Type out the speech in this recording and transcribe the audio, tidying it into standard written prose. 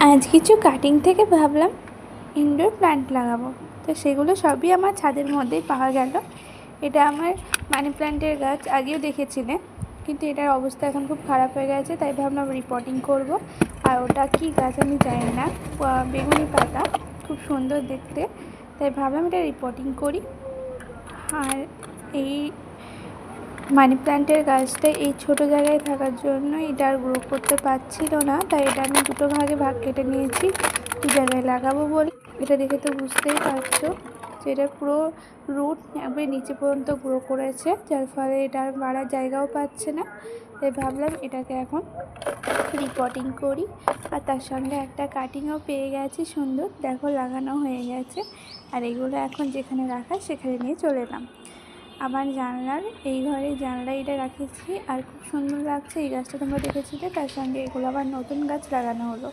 আজ কিছু কাটিং থেকে ভাবলাম ইনডোর প্ল্যান্ট লাগাবো। তো সেগুলো সবই আমার ছাদের মধ্যেই পাওয়া গেল। এটা আমার মানি প্ল্যান্টের গাছ, আগেও দেখেছিলে, কিন্তু এটার অবস্থা এখন খুব খারাপ হয়ে গেছে, তাই ভাবলাম রিপোর্টিং করব। আর ওটা কি গাছ আমি জানি না, বেগুনি পাতা, খুব সুন্দর দেখতে, তাই ভাবলাম এটা রিপোর্টিং করি। আর এই মানি প্ল্যান্টের গাছটা এই ছোটো জায়গায় থাকার জন্য এটা আর গ্রো করতে পারছিল না, তাই এটা আমি দুটো ভাগে ভাগ কেটে নিয়েছি দু জায়গায় লাগাবো বলে। এটা দেখে তো বুঝতেই পারছো যে এটা পুরো রুট একবারে নিচে পর্যন্ত গ্রো করেছে, যার ফলে এটা আর বাড়ার জায়গাও পাচ্ছে না। তাই ভাবলাম এটাকে এখন রিপোর্টিং করি। আর তার সঙ্গে একটা কাটিংও পেয়ে গেছি, সুন্দর দেখো লাগানো হয়ে গেছে। আর এগুলো এখন যেখানে রাখা সেখানে নিয়ে চলে এলাম। আমার জানলার এই ঘরে জানলায় এটা রাখেছি, আর খুব সুন্দর লাগছে। এই গাছটা তোমরা দেখেছিলে, তার সঙ্গে এগুলো আবার নতুন গাছ লাগানো হলো।